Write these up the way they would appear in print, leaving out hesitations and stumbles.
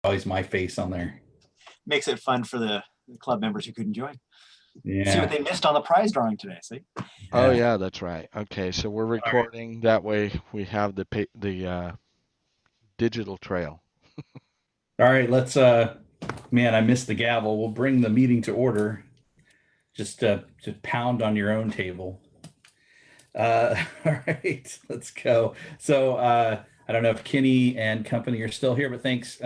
always my face on there. Makes it fun for the club members who couldn't join. Yeah. See what they missed on the prize drawing today. See? Oh yeah, that's right. Okay, so we're recording. Right. That way we have the digital trail. All right, let's. Man, I missed the gavel. We'll bring the meeting to order. Just pound on your own table. All right, let's go. So I don't know if Kenny and company are still here, but thanks,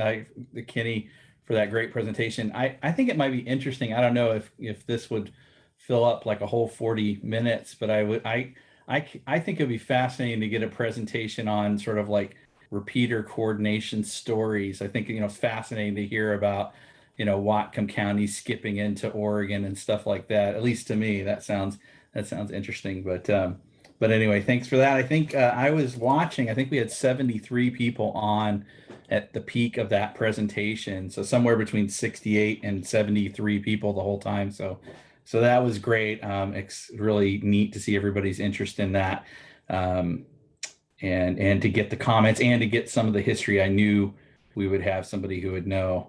Kenny, for that great presentation. I think it might be interesting. I don't know if this would fill up like a whole 40 minutes, but I think it'd be fascinating to get a presentation on sort of like repeater coordination stories. I think it's fascinating to hear about Whatcom County skipping into Oregon and stuff like that. At least to me, that sounds interesting. But anyway, thanks for that. I think I was watching. I think we had 73 people on at the peak of that presentation. So somewhere between 68 and 73 people the whole time. So that was great. It's really neat to see everybody's interest in that, and to get the comments and to get some of the history. I knew we would have somebody who would know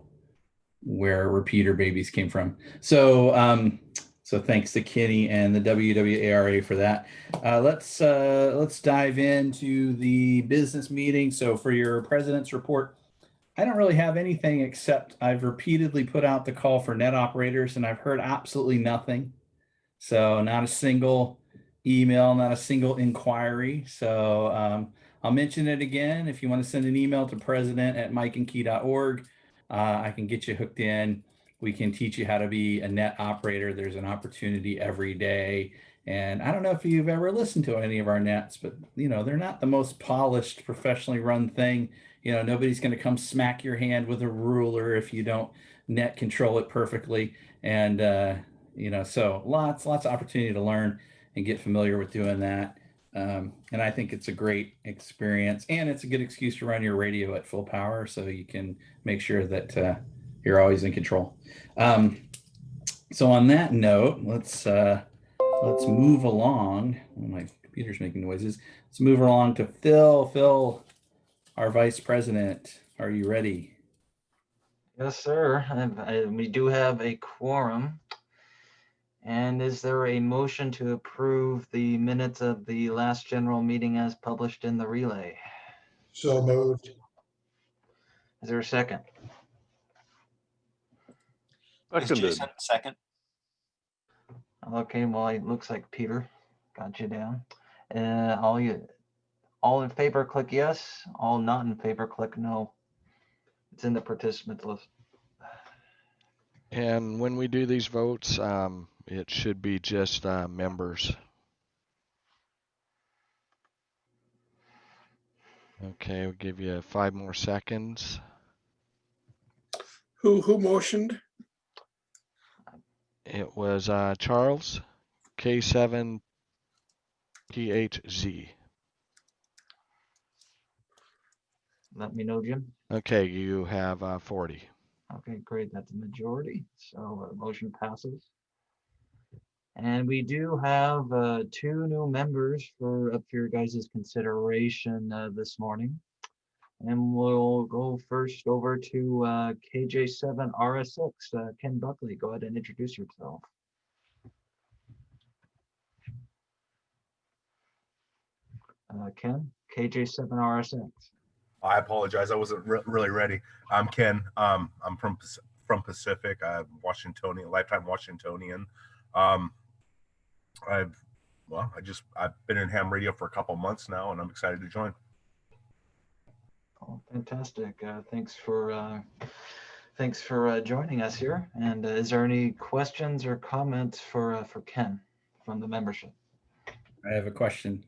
where repeater babies came from. So thanks to Kenny and the WWARA for that. Let's dive into the business meeting. So for your president's report, I don't really have anything except I've repeatedly put out the call for net operators and I've heard absolutely nothing. So not a single email, not a single inquiry. So I'll mention it again. If you want to send an email to president@mikeandkey.org, I can get you hooked in. We can teach you how to be a net operator. There's an opportunity every day. And I don't know if you've ever listened to any of our nets, but they're not the most polished, professionally run thing. Nobody's going to come smack your hand with a ruler if you don't net control it perfectly. And so lots of opportunity to learn and get familiar with doing that. And I think it's a great experience, and it's a good excuse to run your radio at full power so you can make sure that you're always in control. So on that note, let's move along. Oh, my computer's making noises. Let's move along to Phil. Phil, our vice president. Are you ready? Yes, sir. We do have a quorum. And is there a motion to approve the minutes of the last general meeting as published in the relay? So moved. Is there a second? Jason, second. Okay, well, it looks like Peter got you down. All in favor, click yes. All not in favor, click no. It's in the participants list. And when we do these votes, it should be just members. Okay, we'll give you 5 more seconds. Who motioned? It was Charles, K7PHZ. Let me know, Jim. Okay, you have 40. Okay, great. That's a majority. So motion passes. And we do have 2 new members up for your guys' consideration this morning. And we'll go first over to KJ7RS6. Ken Buckley, go ahead and introduce yourself. Ken, KJ7RS6. I apologize. I wasn't really ready. I'm Ken. I'm from Pacific. I'm Washingtonian, lifetime Washingtonian. I've been in ham radio for a couple months now, and I'm excited to join. Oh, fantastic! Thanks for joining us here. And is there any questions or comments for Ken from the membership? I have a question.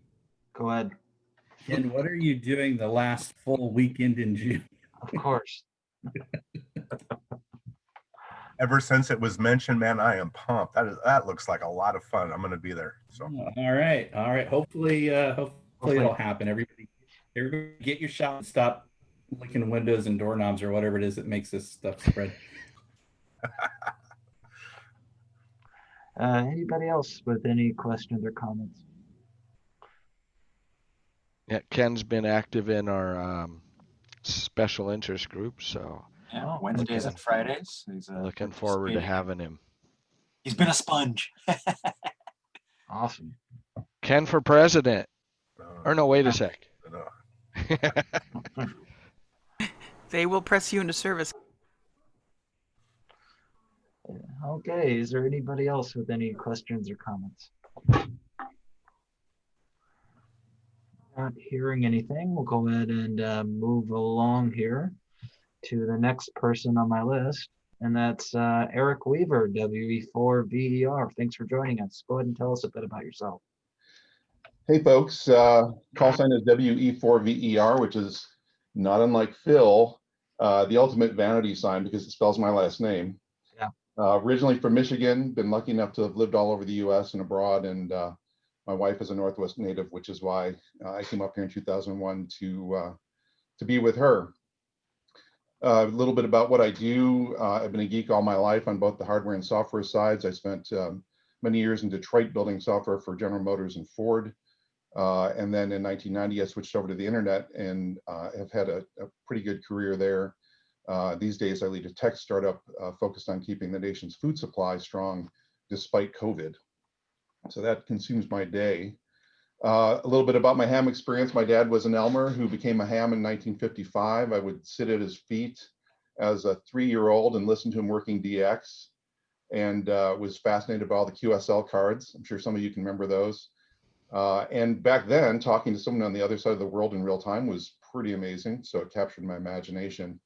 Go ahead. Ken, what are you doing the last full weekend in June? Of course. Ever since it was mentioned, man, I am pumped. That looks like a lot of fun. I'm going to be there. So. All right. Hopefully it'll happen. Everybody get your shot and stop licking windows and doorknobs or whatever it is that makes this stuff spread. Anybody else with any questions or comments? Yeah, Ken's been active in our special interest group, so Yeah, Oh, Wednesdays okay. and Fridays. He's Looking forward to participating. having him. He's been a sponge. Awesome. Ken for president. Or no, wait a sec. No. They will press you into service. Okay, is there anybody else with any questions or comments? Not hearing anything, we'll go ahead and move along here to the next person on my list, and that's Eric Weaver, WE4VER. Thanks for joining us. Go ahead and tell us a bit about yourself. Hey folks, call sign is WE4VER, which is not unlike Phil, the ultimate vanity sign because it spells my last name. Yeah. Originally from Michigan, been lucky enough to have lived all over the US and abroad, and my wife is a Northwest native, which is why I came up here in 2001 to be with her. A little bit about what I do. I've been a geek all my life on both the hardware and software sides. I spent many years in Detroit building software for General Motors and Ford. And then in 1990, I switched over to the internet and have had a pretty good career there. These days, I lead a tech startup focused on keeping the nation's food supply strong despite COVID. So that consumes my day. A little bit about my ham experience. My dad was an Elmer who became a ham in 1955. I would sit at his feet as a 3-year-old and listen to him working DX, and was fascinated by all the QSL cards. I'm sure some of you can remember those. And back then, talking to someone on the other side of the world in real time was pretty amazing. So it captured my imagination.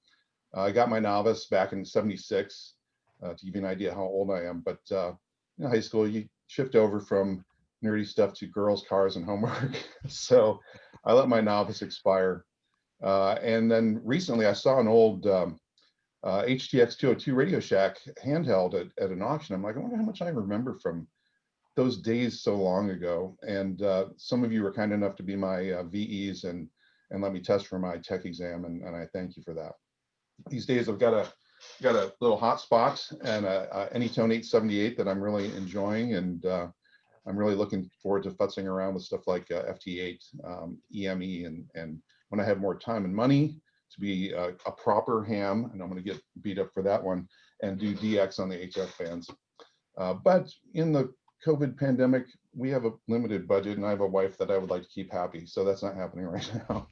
I got my novice back in '76 to give you an idea how old I am. But in high school, you shift over from nerdy stuff to girls, cars, and homework. So I let my novice expire. And then recently, I saw an old HTX 202 Radio Shack handheld at an auction. I'm like, I wonder how much I remember from those days so long ago. And some of you were kind enough to be my VEs and let me test for my tech exam, and I thank you for that. These days I've got a little hotspot and a Anytone 878 that I'm really enjoying, and I'm really looking forward to futzing around with stuff like FT8, EME, and when I have more time and money to be a proper ham, and I'm going to get beat up for that one, and do DX on the HF bands. But in the COVID pandemic, we have a limited budget, and I have a wife that I would like to keep happy, so that's not happening right now.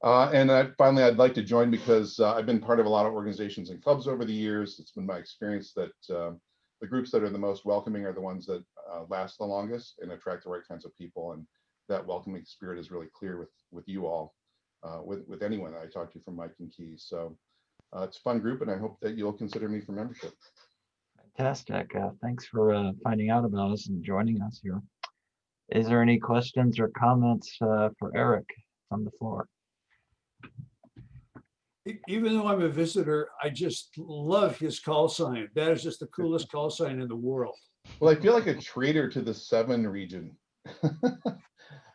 And finally, I'd like to join because I've been part of a lot of organizations and clubs over the years. It's been my experience that the groups that are the most welcoming are the ones that last the longest and attract the right kinds of people. And that welcoming spirit is really clear with you all, with anyone that I talk to from Mike and Keys. So it's a fun group, and I hope that you'll consider me for membership. Fantastic. Thanks for finding out about us and joining us here. Is there any questions or comments for Eric from the floor? Even though I'm a visitor, I just love his call sign. That is just the coolest call sign in the world. Well, I feel like a traitor to the 7 region.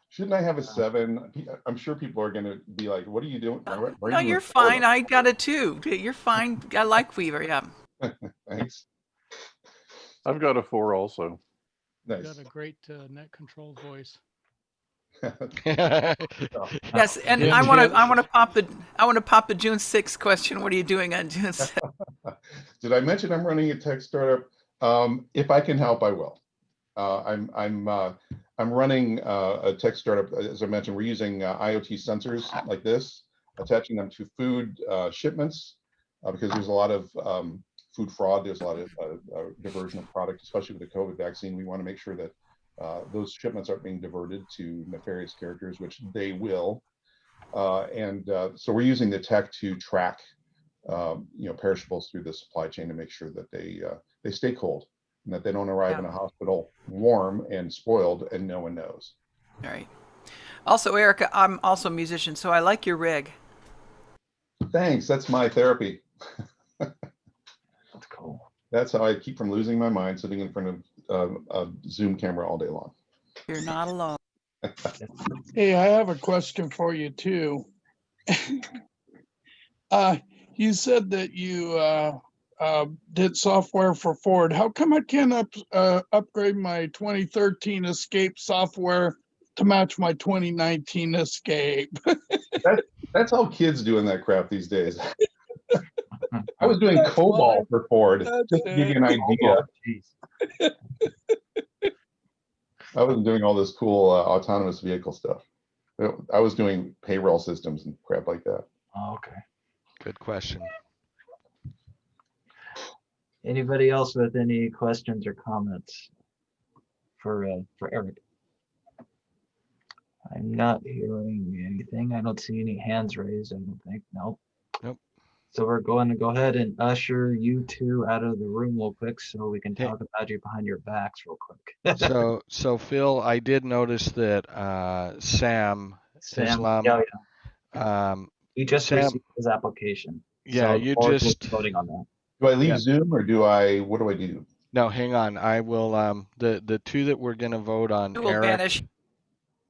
Shouldn't I have a 7? I'm sure people are going to be like, what are you doing? No, you're fine. I got it too. You're fine. I like Weaver. Yeah. Thanks. I've got a 4 also. Nice. Got a great net control voice. Yes, and I want to pop the June 6th question. What are you doing on June 6th? Did I mention I'm running a tech startup? If I can help, I will. I'm running a tech startup. As I mentioned, we're using IoT sensors like this, attaching them to food shipments because there's a lot of food fraud. There's a lot of diversion of product, especially with the COVID vaccine. We want to make sure that those shipments aren't being diverted to nefarious characters, which they will. So we're using the tech to track, perishables through the supply chain to make sure that they stay cold and that they don't arrive in a hospital warm and spoiled and no one knows. All right. Also, Erica, I'm also a musician, so I like your rig. Thanks. That's my therapy. That's cool. That's how I keep from losing my mind sitting in front of a Zoom camera all day long. You're not alone. Hey, I have a question for you too. You said that you did software for Ford. How come I can't upgrade my 2013 Escape software to match my 2019 Escape? That's how kids doing that crap these days. was doing That's COBOL fine. for Ford, That's just to give you an it. idea. Jeez. I wasn't doing all this cool autonomous vehicle stuff. I was doing payroll systems and crap like that. Oh, okay. Good question. Anybody else with any questions or comments for Eric? I'm not hearing anything. I don't see any hands raised. I don't think. Nope. Nope. So we're going to go ahead and usher you two out of the room real quick so we can Okay. talk about you behind your backs real quick. So Phil, I did notice that Sam Sam, Islam, yeah, he just Sam, received his application. yeah, So you the board will just be voting on that. Do I leave Yeah. Zoom or what do I do? no, hang on. I will the two that we're gonna vote on, You will Eric. banish.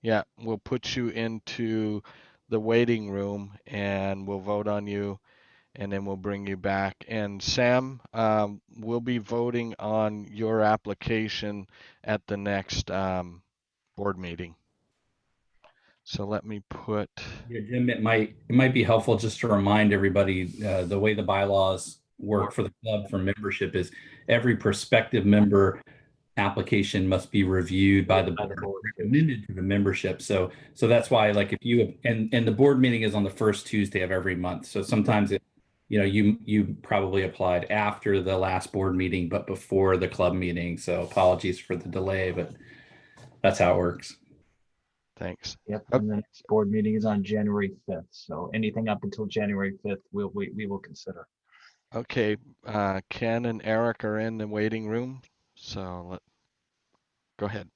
Yeah, we'll put you into the waiting room and we'll vote on you and then we'll bring you back. And Sam, we'll be voting on your application at the next board meeting. So let me put, Yeah, Jim, it might be helpful just to remind everybody the way the bylaws work for the club for membership is every prospective member application must be reviewed by the board, recommended to the membership. So that's why, like, if you and the board meeting is on the first Tuesday of every month. So sometimes you probably applied after the last board meeting, but before the club meeting. So apologies for the delay, but that's how it works. thanks. Yep, and the next board meeting is on January 5th. So anything up until January 5th, we will consider. Okay, Ken and Eric are in the waiting room. So go ahead.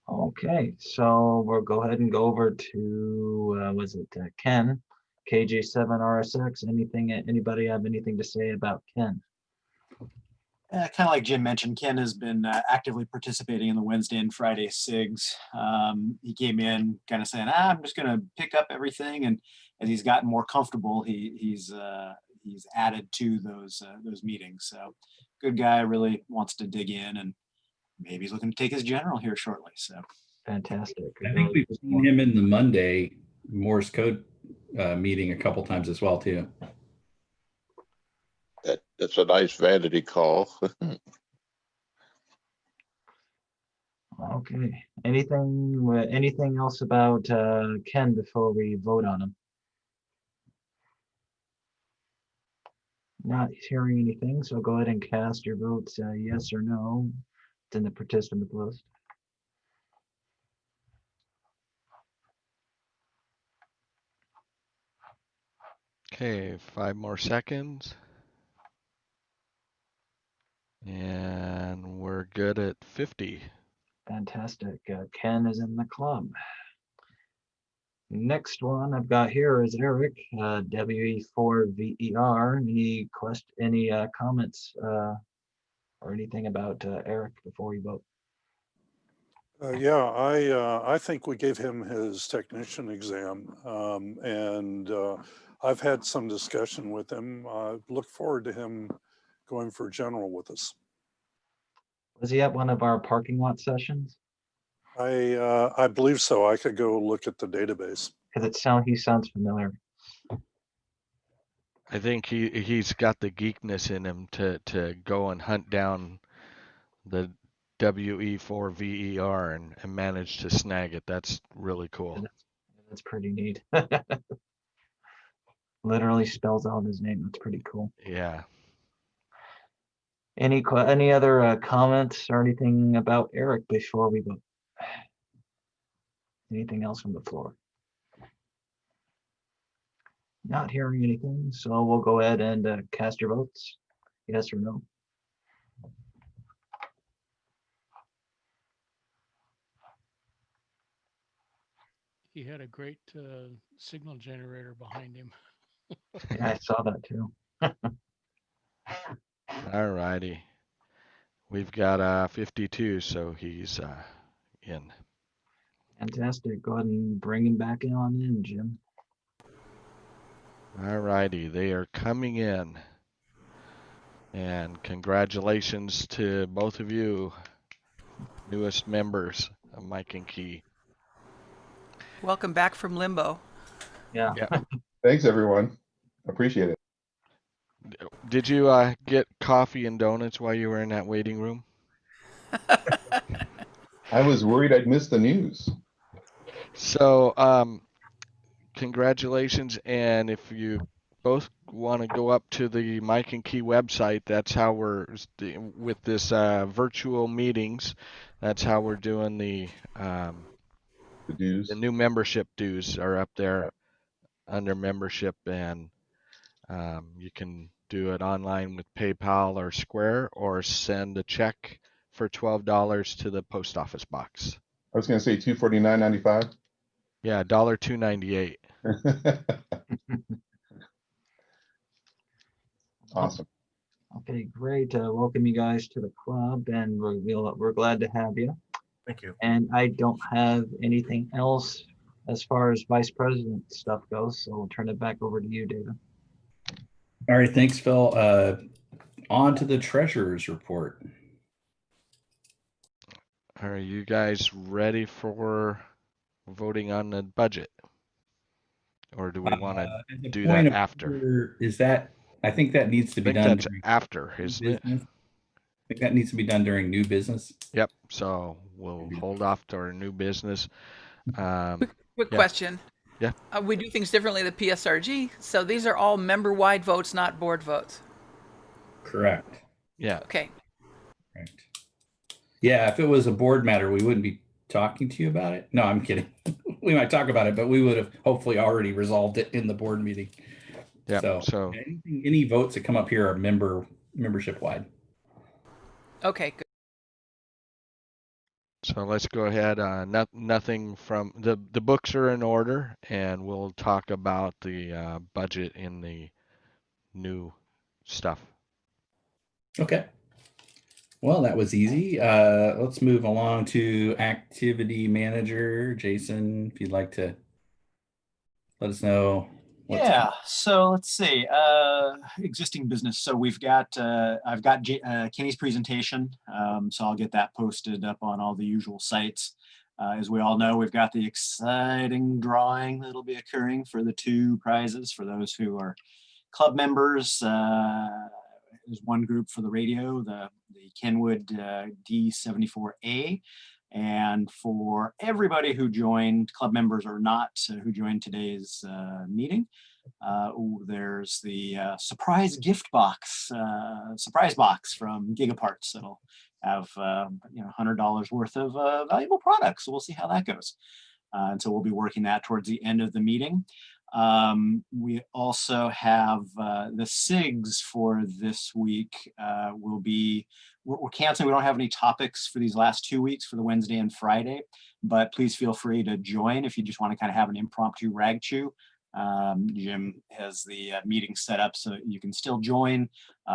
Okay, so we'll go ahead and go over to, Ken, KJ7RSX. Anybody have anything to say about Ken? Kind of like Jim mentioned, Ken has been actively participating in the Wednesday and Friday SIGs. He came in kind of saying, I'm just going to pick up everything. And as he's gotten more comfortable, he's added to those meetings. So good guy, really wants to dig in, and maybe he's looking to take his general here shortly. So fantastic. I think we've seen him in the Monday Morse code meeting a couple times as well too. That's a nice vanity call. Okay, anything else about Ken before we vote on him? Not hearing anything, so go ahead and cast your votes yes or no. It's in the participant list. Okay, 5 more seconds. And we're good at 50. Fantastic. Ken is in the club. Next one I've got here is Eric, WE4VER. Any comments or anything about Eric before we vote? Yeah, I think we gave him his technician exam, and I've had some discussion with him. Look forward to him going for general with us. Was he at one of our parking lot sessions? I believe so. I could go look at the database. Because he sounds familiar. I think he's got the geekness in him to go and hunt down the WE4VER and manage to snag it. That's really cool. That's pretty neat. Literally spells out his name. That's pretty cool. Yeah. Any other comments or anything about Eric before we vote? Anything else from the floor? Not hearing anything, so we'll go ahead and cast your votes. Yes or no? He had a great signal generator behind him. Yeah, I saw that too. All righty. We've got 52, so he's in. Fantastic. Go ahead and bring him back on in, Jim. All righty. They are coming in. And congratulations to both of you, newest members of Mike and Key. Welcome back from limbo. Yeah. Yeah. Thanks, everyone. Appreciate it. Did you get coffee and donuts while you were in that waiting room? I was worried I'd miss the news. So, congratulations. And if you both want to go up to the Mike and Key website, that's how we're, with this virtual meetings, that's how we're doing the dues. The new membership dues are up there under membership, and you can do it online with PayPal or Square, or send a check for $12 to the post office box. I was going to say $249.95. Yeah, $298. Awesome. Okay, great. Welcome you guys to the club, and we're glad to have you. Thank you. And I don't have anything else as far as vice president stuff goes, so I'll turn it back over to you, David. All right, thanks, Phil. On to the treasurer's report. Are you guys ready for voting on the budget? Or do we want to do that after? Is that, I think that needs to be done. That's after, isn't it? I think that needs to be done during new business. Yep. So we'll hold off to our new business. Quick question. Yeah. We do things differently at the PSRG. So these are all member-wide votes, not board votes. Correct. Yeah. Okay. Right. Yeah, if it was a board matter, we wouldn't be talking to you about it. No, I'm kidding. We might talk about it, but we would have hopefully already resolved it in the board meeting. Yeah. So any votes that come up here are membership wide. Okay, good. So let's go ahead. Nothing from the books are in order, and we'll talk about the budget in the new stuff. Okay. Well, that was easy. Let's move along to activity manager. Jason, if you'd like to let us know. Yeah, so let's see, existing business. So we've got, I've got Kenny's presentation. So I'll get that posted up on all the usual sites. As we all know, we've got the exciting drawing that'll be occurring for the 2 prizes for those who are club members. There's one group for the radio, the Kenwood D74A. And for everybody who joined, club members or not, who joined today's meeting, there's the surprise gift box, surprise box from Gigaparts that'll have $100 worth of valuable products. So we'll see how that goes. And so we'll be working that towards the end of the meeting. We also have the SIGs for this week will be, we're canceling. We don't have any topics for these last 2 weeks for the Wednesday and Friday, but please feel free to join if you just want to kind of have an impromptu rag chew. Jim has the meeting set up so you can still join.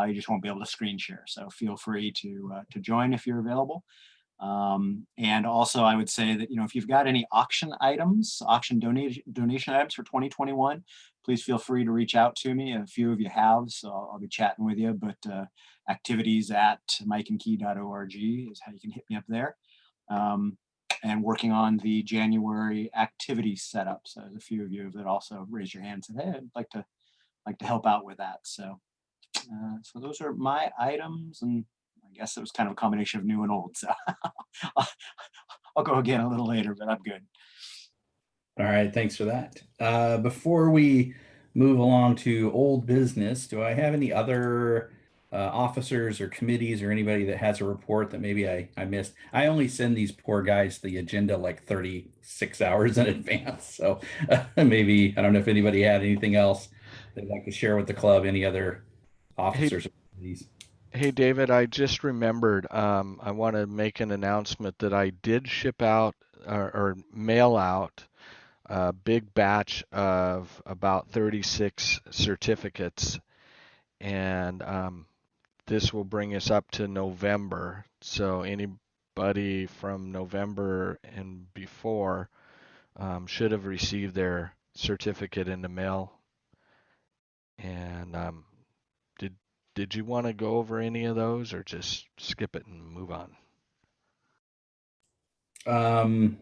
You just won't be able to screen share. So feel free to join if you're available. And also I would say that, if you've got any auction items, donation items for 2021, please feel free to reach out to me. A few of you have, so I'll be chatting with you, but activities@mikeandkey.org is how you can hit me up there. And working on the January activity setup. So there's a few of you that also raised your hand and said, hey, I'd like to help out with that. So, so those are my items, and I guess it was kind of a combination of new and old. So I'll go again a little later, but I'm good. All right, thanks for that. Before we move along to old business, do I have any other officers or committees or anybody that has a report that maybe I missed? I only send these poor guys the agenda like 36 hours in advance. So maybe, I don't know if anybody had anything else they'd like to share with the club, any other officers or committees. Hey, David, I just remembered, I want to make an announcement that I did ship out or mail out a big batch of about 36 certificates. And this will bring us up to November. So anybody from November and before should have received their certificate in the mail. And did you want to go over any of those, or just skip it and move on?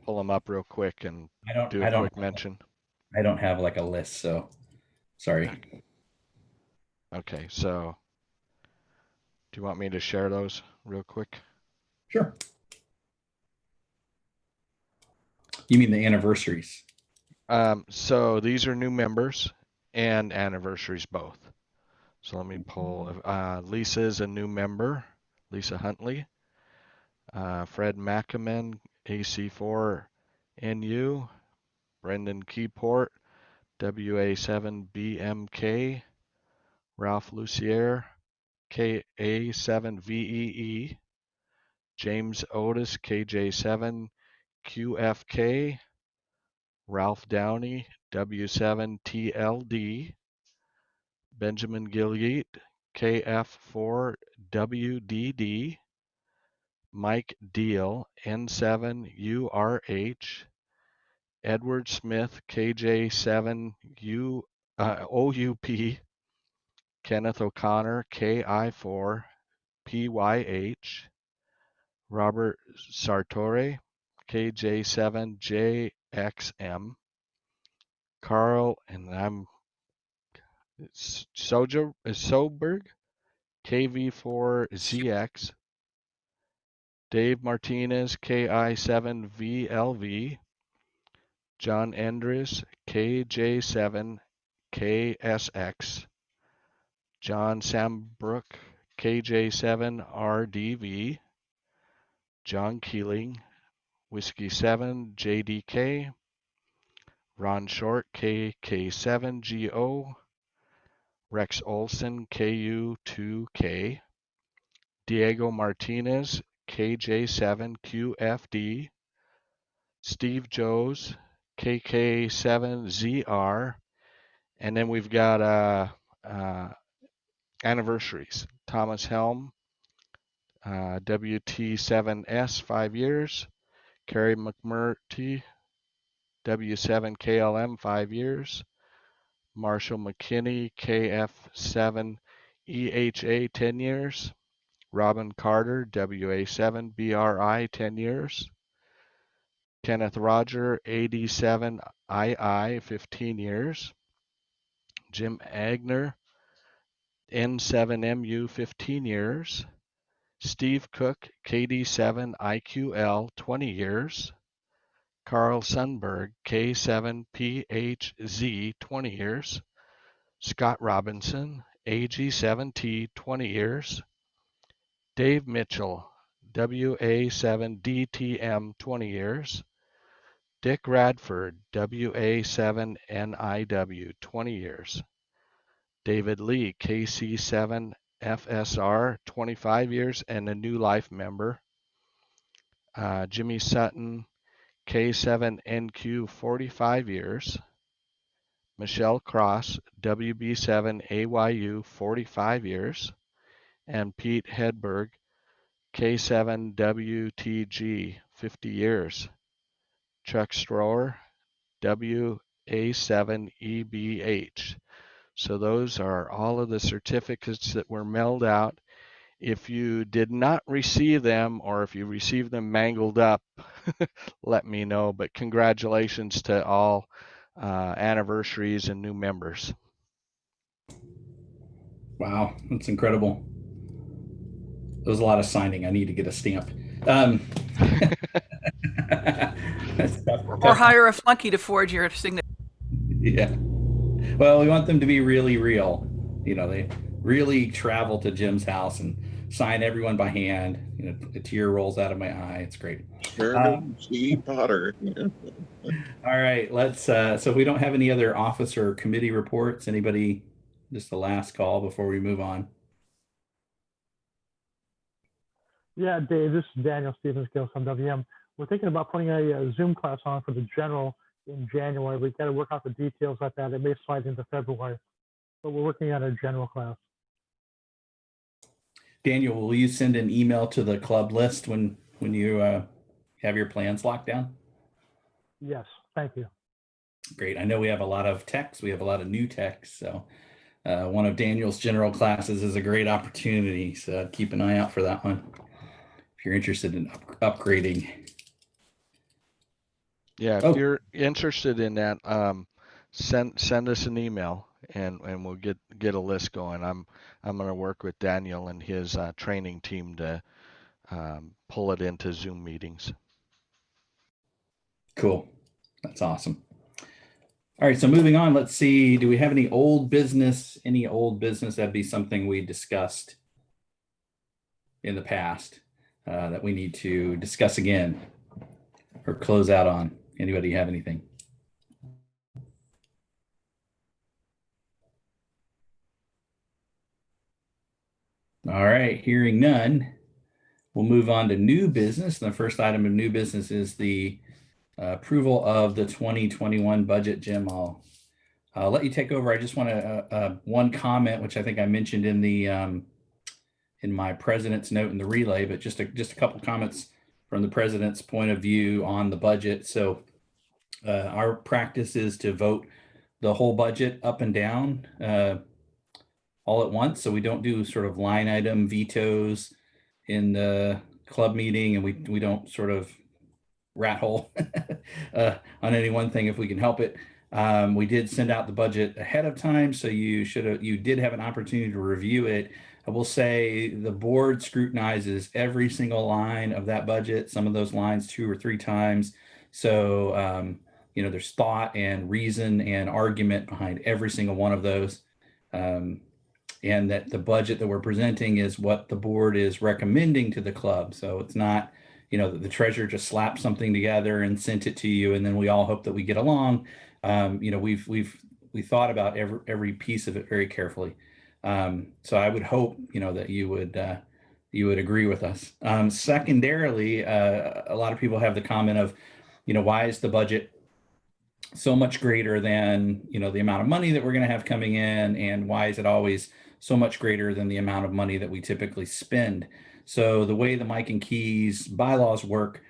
Pull them up real quick and do a quick mention. I don't have like a list, so sorry. Okay, so do you want me to share those real quick? Sure. You mean the anniversaries? So these are new members and anniversaries both. So let me pull. Lisa's a new member, Lisa Huntley. Fred Mackaman, AC4NU. Brendan Keyport, WA7BMK. Ralph Lucier, KA7VEE. James Otis, KJ7QFK. Ralph Downey, W7TLD. Benjamin Gilliet, KF4WDD. Mike Deal, N7URH. Edward Smith, KJ7OUP. Kenneth O'Connor, KI4PYH. Robert Sartore, KJ7JXM. Carl, and I'm Soberg, KV4ZX. Dave Martinez, KI7VLV. John Endres, KJ7KSX. John Sambrook, KJ7RDV. John Keeling, Whiskey 7 JDK. Ron Short, KK7GO. Rex Olson, KU2K. Diego Martinez, KJ7QFD. Steve Joes, KK7ZR. And then we've got anniversaries. Thomas Helm, WT7S, 5 years. Kerry McMurty, W7KLM, 5 years. Marshall McKinney, KF7EHA, 10 years. Robin Carter, WA7BRI, 10 years. Kenneth Roger, AD7II, 15 years. Jim Agner, N7MU, 15 years. Steve Cook, KD7IQL, 20 years. Carl Sundberg, K7PHZ, 20 years. Scott Robinson, AG7T, 20 years. Dave Mitchell, WA7DTM, 20 years. Dick Radford, WA7NIW, 20 years. David Lee, KC7FSR, 25 years and a new life member. Jimmy Sutton, K7NQ, 45 years. Michelle Cross, WB7AYU, 45 years. And Pete Hedberg, K7WTG, 50 years. Chuck Strower, WA7EBH. So those are all of the certificates that were mailed out. If you did not receive them, or if you received them mangled up, let me know. But congratulations to all anniversaries and new members. Wow, that's incredible. There was a lot of signing. I need to get a stamp. Or hire a flunky to forge your signature. Yeah. Well, we want them to be really real. You know, they really travel to Jim's house and sign everyone by hand. You know, a tear rolls out of my eye. It's great. Sure, G. Potter. All right, let's. So we don't have any other officer or committee reports. Anybody? Just the last call before we move on. Yeah, Dave, this is Daniel Stevens Gill from WM. We're thinking about putting a Zoom class on for the general in January. We've got to work out the details like that. It may slide into February, but we're working on a general class. Daniel, will you send an email to the club list when you have your plans locked down? Yes, thank you. Great. I know we have a lot of techs. We have a lot of new techs. So one of Daniel's general classes is a great opportunity. So keep an eye out for that one if you're interested in upgrading. Yeah, if you're interested in that, send us an email and we'll get a list going. I'm going to work with Daniel and his training team to pull it into Zoom meetings. Cool. That's awesome. All right, so moving on, let's see, do we have any old business? Any old business? That'd be something we discussed in the past that we need to discuss again or close out on. Anybody have anything? All right, hearing none, we'll move on to new business. And the first item of new business is the approval of the 2021 budget. Jim, I'll let you take over. I just want to one comment, which I think I mentioned in the in my president's note in the relay, but just a couple comments from the president's point of view on the budget. So our practice is to vote the whole budget up and down all at once. So we don't do sort of line item vetoes in the club meeting, and we don't sort of rat hole on any one thing if we can help it. We did send out the budget ahead of time, so you did have an opportunity to review it. I will say the board scrutinizes every single line of that budget, some of those lines 2 or 3 times. So, there's thought and reason and argument behind every single one of those. And that the budget that we're presenting is what the board is recommending to the club. So it's not, the treasurer just slapped something together and sent it to you, and then we all hope that we get along. We thought about every piece of it very carefully. So I would hope, that you would agree with us. Secondarily, a lot of people have the comment of, why is the budget so much greater than, the amount of money that we're going to have coming in, and why is it always so much greater than the amount of money that we typically spend? So the way the Mike and Keys bylaws work,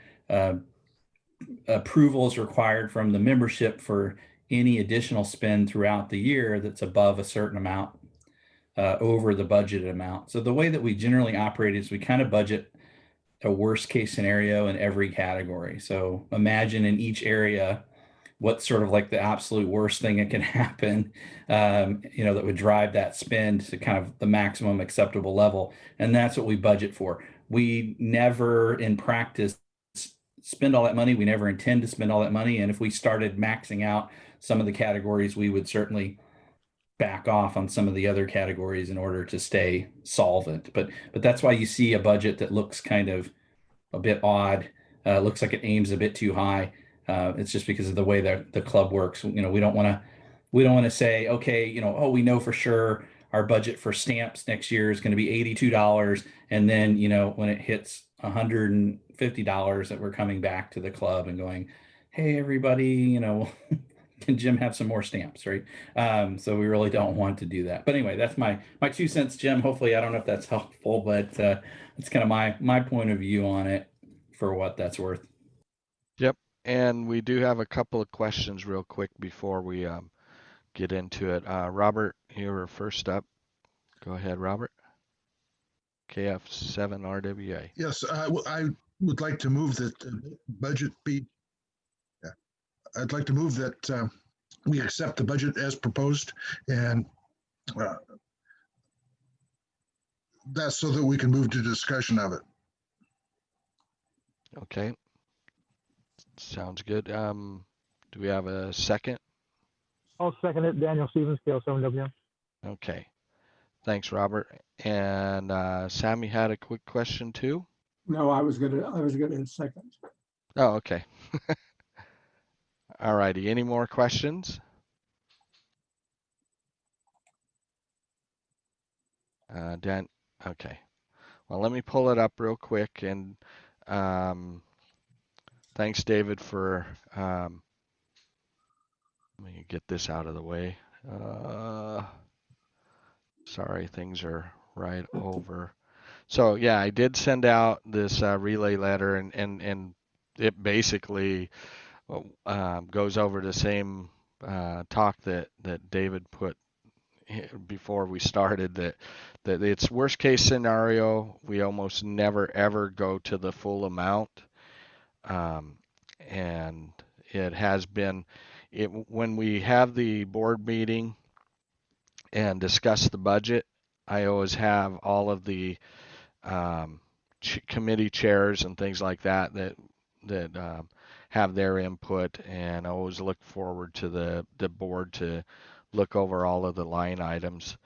approval is required from the membership for any additional spend throughout the year that's above a certain amount over the budgeted amount. So the way that we generally operate is we kind of budget a worst case scenario in every category. So imagine in each area what's sort of like the absolute worst thing that can happen, that would drive that spend to kind of the maximum acceptable level. And that's what we budget for. We never in practice spend all that money. We never intend to spend all that money. And if we started maxing out some of the categories, we would certainly back off on some of the other categories in order to stay solvent. But that's why you see a budget that looks kind of a bit odd. Looks like it aims a bit too high. It's just because of the way that the club works. We don't want to say, okay, we know for sure our budget for stamps next year is going to be $82, and then when it hits $150 that we're coming back to the club and going, hey everybody, can Jim have some more stamps, right? So we really don't want to do that. But anyway, that's my 2 cents, Jim. Hopefully, I don't know if that's helpful, but it's kind of my point of view on it for what that's worth. Yep. And we do have a couple of questions real quick before we get into it. Robert, you were first up. Go ahead, Robert. KF7RWA. Yes, I would like to move that budget be. I'd like to move that we accept the budget as proposed, and that's so that we can move to discussion of it. Okay. Sounds good. Do we have a second? I'll second it. Daniel Stevens, KL7WM. Okay. Thanks, Robert. And Sammy had a quick question too. No, I was gonna second. Oh, okay. All righty. Any more questions? Dan. Okay. Well, let me pull it up real quick, and thanks, David, for let me get this out of the way. Sorry, things are right over. So yeah, I did send out this relay letter, and it basically goes over the same talk that David put before we started, that it's worst case scenario. We almost never ever go to the full amount. And it has been, when we have the board meeting, and discuss the budget. I always have all of the committee chairs and things like that have their input, and I always look forward to the board to look over all of the line items.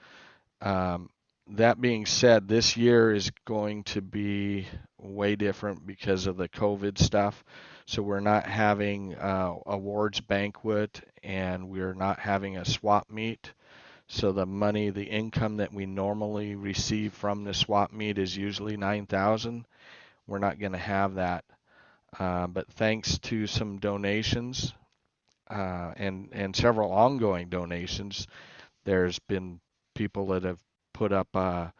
That being said, this year is going to be way different because of the COVID stuff. So we're not having awards banquet, and we're not having a swap meet. So the income that we normally receive from the swap meet is usually $9,000. We're not going to have that. But thanks to some donations and several ongoing donations, there's been people that have put up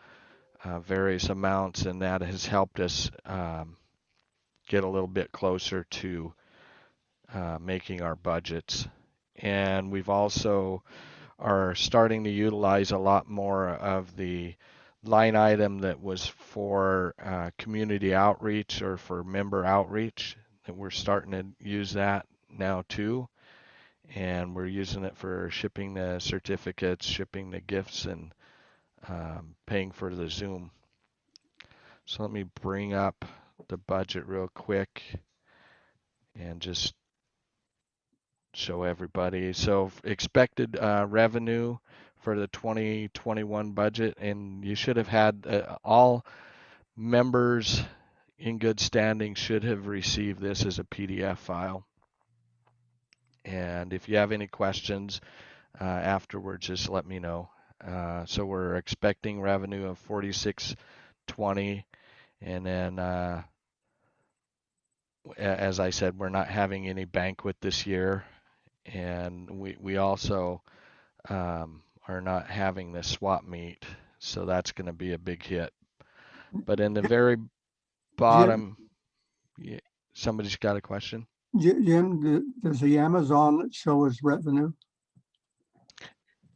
various amounts, and that has helped us get a little bit closer to making our budgets. And we've also are starting to utilize a lot more of the line item that was for community outreach or for member outreach, and we're starting to use that now too. And we're using it for shipping the certificates, shipping the gifts, and paying for the Zoom. So let me bring up the budget real quick and just show everybody. So expected revenue for the 2021 budget, and you should have had all members in good standing should have received this as a PDF file. And if you have any questions afterwards, just let me know. So we're expecting revenue of $46.20, and then as I said, we're not having any banquet this year, and we also are not having the swap meet, so that's going to be a big hit. But in the very bottom, somebody's got a question. Jim, does the Amazon show as revenue?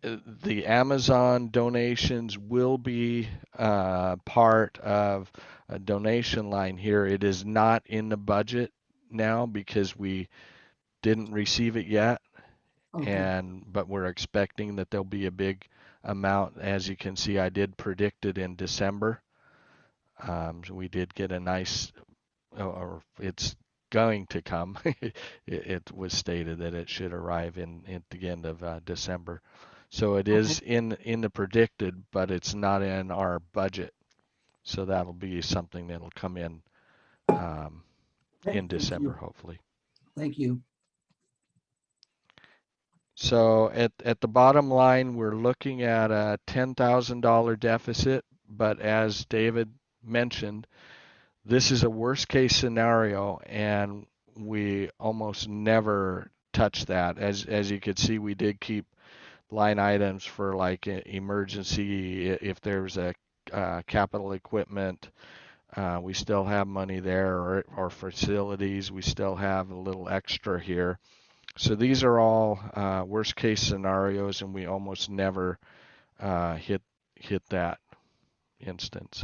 The Amazon donations will be part of a donation line here. It is not in the budget now because we didn't receive it yet. Okay. But we're expecting that there'll be a big amount. As you can see, I did predict it in December. So we did get a nice, or it's going to come. It was stated that it should arrive at the end of December. So it is in the predicted, but it's not in our budget. So that'll be something that'll come in December, hopefully. Thank you. So at the bottom line, we're looking at a $10,000 deficit, but as David mentioned, this is a worst case scenario, and we almost never touch that. As you could see, we did keep line items for like emergency, if there's a capital equipment, we still have money there, or facilities, we still have a little extra here. So these are all worst case scenarios, and we almost never hit that instance.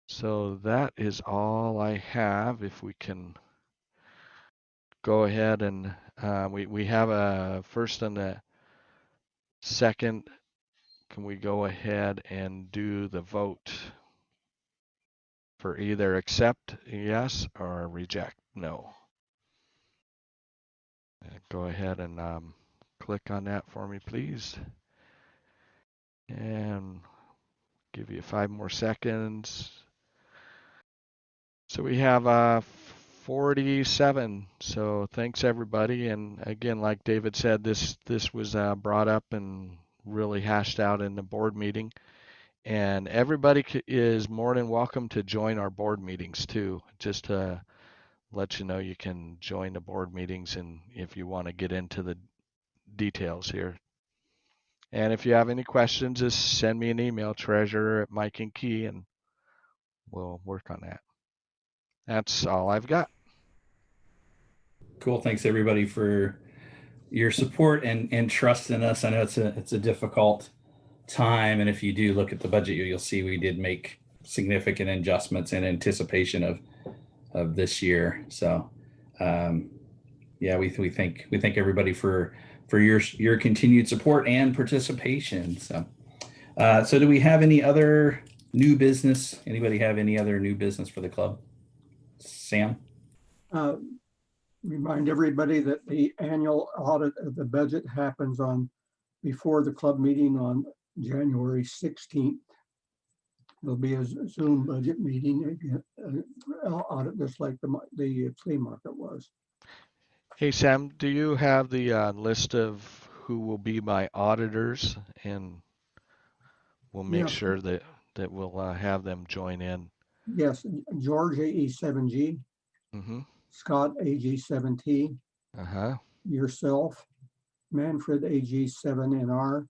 So that is all I have. If we can go ahead and we have a first and a second. Can we go ahead and do the vote for either accept yes or reject no? Go ahead and click on that for me, please. And give you 5 more seconds. So we have 47. So thanks everybody. And again, like David said, this was brought up and really hashed out in the board meeting. And everybody is more than welcome to join our board meetings too. Just to let you know, you can join the board meetings, and if you want to get into the details here. And if you have any questions, just send me an email, treasurer@Mike&Key, and we'll work on that. That's all I've got. Cool. Thanks everybody for your support and trust in us. I know it's a difficult time, and if you do look at the budget, you'll see we did make significant adjustments in anticipation of this year. So yeah, we thank everybody for for your continued support and participation. So, so do we have any other new business? Anybody have any other new business for the club? Sam? Remind everybody that the annual audit of the budget happens before the club meeting on January 16th. There'll be a Zoom budget meeting, audit just like the flea market was. Hey, Sam, do you have the list of who will be my auditors? And we'll make sure that we'll have them join in. Yes, George AE7G, Scott AG7T, yourself, Manfred AG7NR,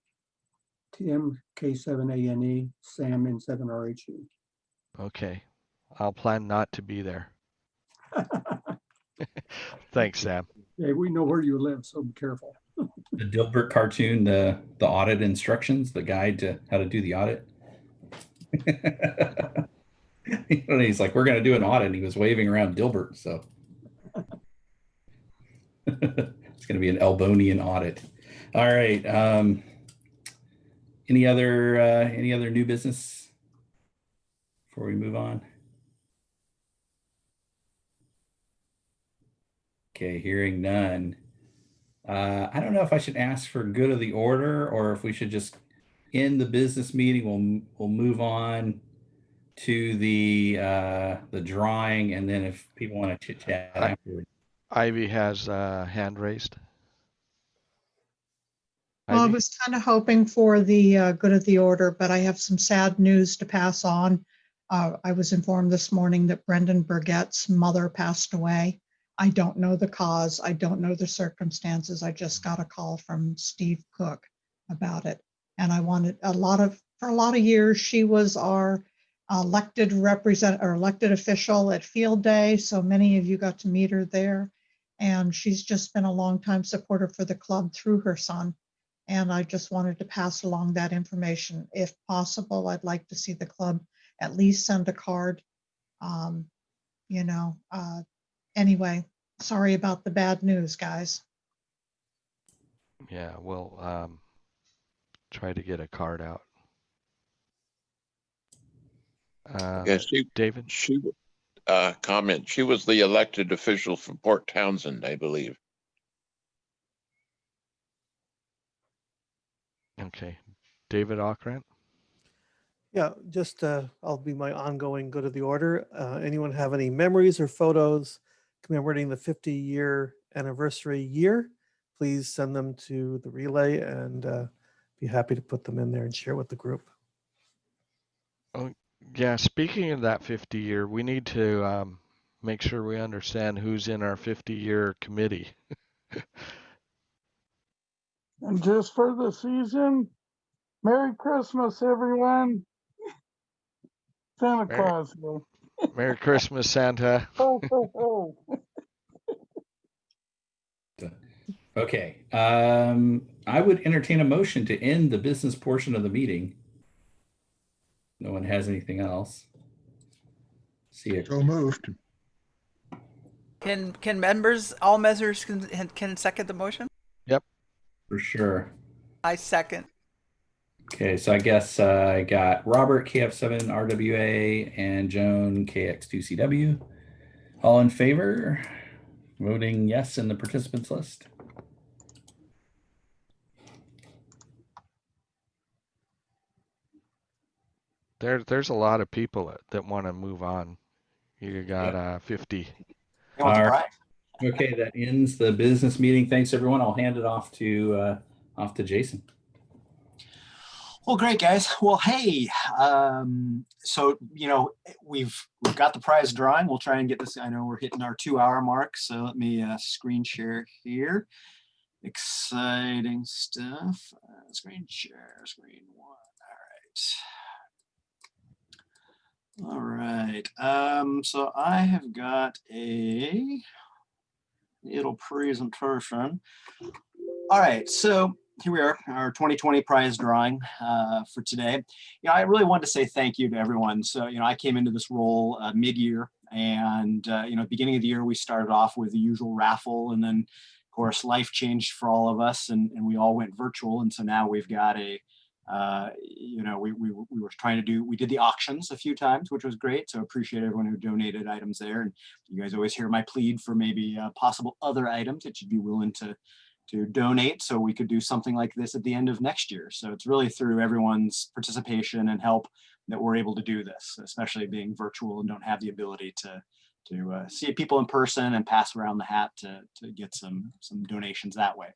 Tim K7ANE, Sam N7RHE. Okay, I'll plan not to be there. Thanks, Sam. Yeah, we know where you live, so be careful. The Dilbert cartoon, the audit instructions, the guide to how to do the audit. He's like, we're going to do an audit. And he was waving around Dilbert. So it's going to be an Elbonian audit. All right. Any other new business before we move on? Okay, hearing none. I don't know if I should ask for good of the order or if we should just end the business meeting. We'll move on to the drawing, and then if people want to chit chat afterwards. Ivy has a hand raised. Well, I was kind of hoping for the good of the order, but I have some sad news to pass on. I was informed this morning that Brendan Burgett's mother passed away. I don't know the cause. I don't know the circumstances. I just got a call from Steve Cook about it. And I wanted for a lot of years, she was our elected official at Field Day. So many of you got to meet her there. And she's just been a longtime supporter for the club through her son. And I just wanted to pass along that information. If possible, I'd like to see the club at least send a card. Anyway, sorry about the bad news, guys. Yeah, we'll try to get a card out. David? She comment. She was the elected official from Port Townsend, I believe. Okay. David Ockrent? Yeah, just I'll be my ongoing good of the order. Anyone have any memories or photos commemorating the 50-year anniversary year? Please send them to the relay and be happy to put them in there and share with the group. Oh, yeah. Speaking of that 50 year, we need to make sure we understand who's in our 50-year committee. And just for the season, Merry Christmas, everyone. Santa Claus. Merry Christmas, Santa. Ho, ho, ho. Okay. I would entertain a motion to end the business portion of the meeting. No one has anything else. See it. So moved. Can all members can second the motion? Yep. For sure. I second. Okay, so I guess I got Robert KF7RWA and Joan KX2CW. All in favor? Voting yes in the participants list. There's a lot of people that want to move on. You got 50. All right. Okay, that ends the business meeting. Thanks, everyone. I'll hand it off to Jason. Well, great, guys. Well, hey, so, we've got the prize drawing. We'll try and get this. I know we're hitting our 2-hour mark, so let me screen share here. Exciting stuff. Screen share, screen one. All right. So I have got a little presentation. All right, so here we are, our 2020 prize drawing for today. I really wanted to say thank you to everyone. So, I came into this role mid-year, and beginning of the year, we started off with the usual raffle, and then course, life changed for all of us, and we all went virtual. And so now we've got we did the auctions a few times, which was great. So appreciate everyone who donated items there. And you guys always hear my plead for maybe possible other items that you'd be willing to donate, so we could do something like this at the end of next year. So it's really through everyone's participation and help that we're able to do this, especially being virtual and don't have the ability to see people in person and pass around the hat to get some donations that way.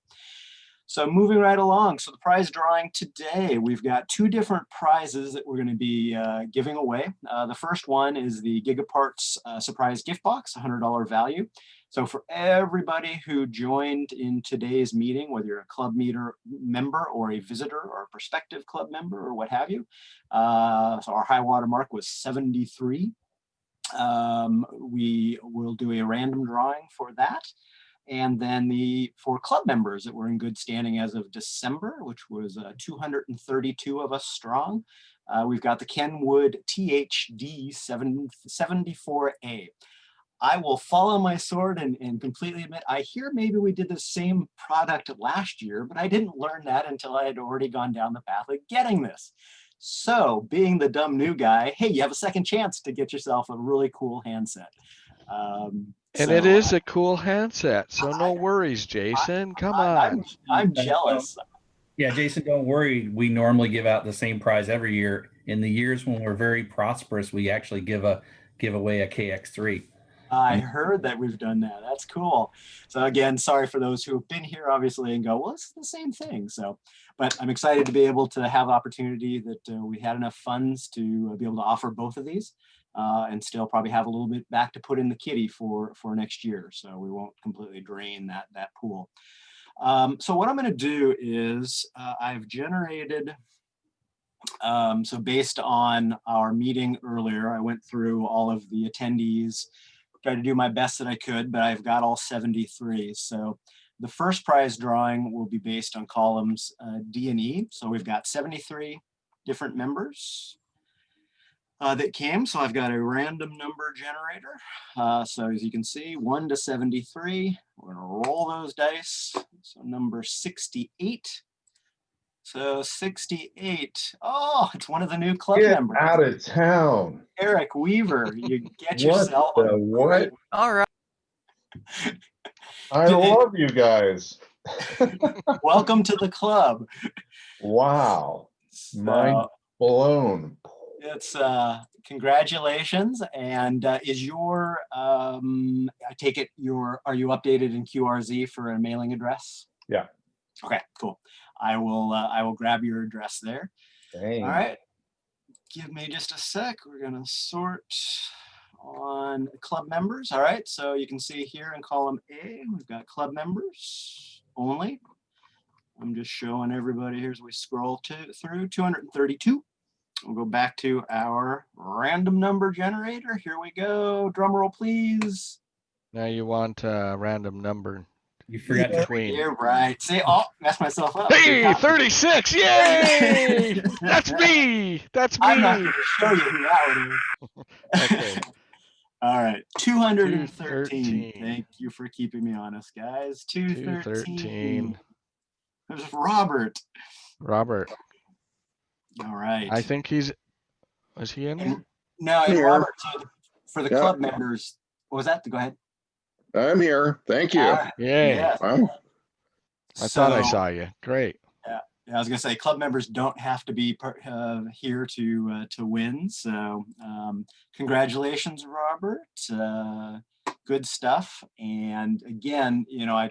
So moving right along. So the prize drawing today, we've got 2 different prizes that we're going to be giving away. The first one is the Gigaparts surprise gift box, $100 value. So for everybody who joined in today's meeting, whether you're a club member or a visitor or a prospective club member or what have you, so our high water mark was 73. We will do a random drawing for that. And then for club members that were in good standing as of December, which was 232 of us strong, we've got the Kenwood THD 74A. I will follow my sword and completely admit, I hear maybe we did the same product last year, but I didn't learn that until I had already gone down the path of getting this. So being the dumb new guy, hey, you have a second chance to get yourself a really cool handset. And it is a cool handset, so no worries, Jason. Come on. I'm jealous. Yeah, Jason, don't worry. We normally give out the same prize every year. In the years when we're very prosperous, we actually give away a KX3. I heard that we've done that. That's cool. So again, sorry for those who have been here, obviously, and go, well, it's the same thing. So, but I'm excited to be able to have opportunity that we had enough funds to be able to offer both of these and still probably have a little bit back to put in the kitty for next year. So we won't completely drain that pool. So what I'm going to do is I've generated, so based on our meeting earlier, I went through all of the attendees, tried to do my best that I could, but I've got all 73. So the first prize drawing will be based on columns D and E. So we've got 73 different members that came. So I've got a random number generator. So as you can see, 1 to 73, we're gonna roll those dice. So number 68. So 68. Oh, it's one of the new club members. Out of town. Eric Weaver, you get What yourself the what? All right. I love you guys. Welcome to the club. Wow. Mind blown. It's congratulations. And is your I take it are you updated in QRZ for a mailing address? Yeah. Okay, cool. I will grab your address there. Dang. All right. Give me just a sec. We're gonna sort on club members. All right. So you can see here in column A, we've got club members only. I'm just showing everybody here as we scroll through 232. We'll go back to our random number generator. Here we go. Drum roll, please. Now you want a random number. You forgot between. You're right. See, messed myself up. Hey, 36! Yay! That's me. That's me. I'm not going to show you who that one is. Okay. All right, 213. Thank you for keeping me honest, guys. 213. There's Robert. Robert. All right. I think is he in here? No, Here. Robert, so for the Yeah. club members, what was that? Go ahead. I'm here. Thank you. Yay. Yes. Wow. I thought I So- saw you. Great. Yeah, I was gonna say club members don't have to be here to win. So congratulations, Robert. Good stuff. And again, I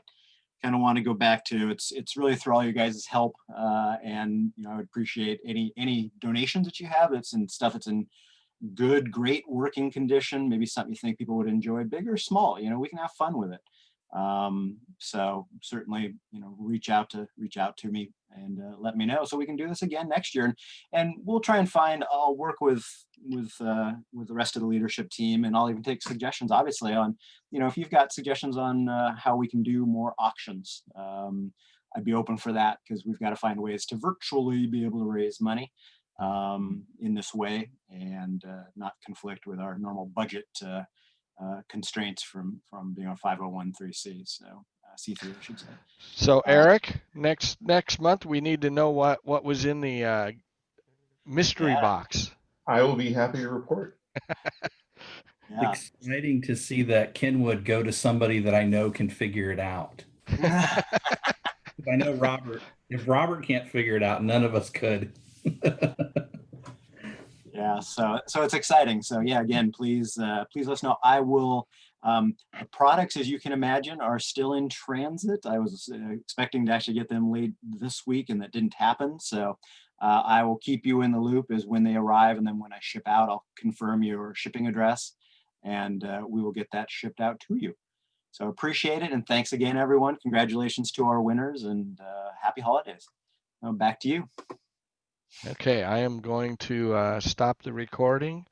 kind of want to go back to it's really through all you guys' help. And I would appreciate any donations that you have. It's in stuff that's in great working condition. Maybe something you think people would enjoy, big or small. We can have fun with it. So certainly, reach out to me and let me know so we can do this again next year. And we'll try and I'll work with the rest of the leadership team, and I'll even take suggestions, obviously, on, if you've got suggestions on how we can do more auctions. I'd be open for that, because we've got to find ways to virtually be able to raise money in this way and not conflict with our normal budget constraints from being a 501(c). So see-through, I should say. So Eric, next month we need to know what was in the mystery box. I will be happy to report. Yeah. Exciting to see that Kenwood go to somebody that I know can figure it out. I know Robert. If Robert can't figure it out, none of us could. Yeah, so it's exciting. So yeah, again, please let us know. I will. The products, as you can imagine, are still in transit. I was expecting to actually get them late this week, and that didn't happen. So I will keep you in the loop as when they arrive, and then when I ship out, I'll confirm your shipping address, and we will get that shipped out to you. So appreciate it, and thanks again, everyone. Congratulations to our winners, and happy holidays. Now back to you. Okay, I am going to stop the recording.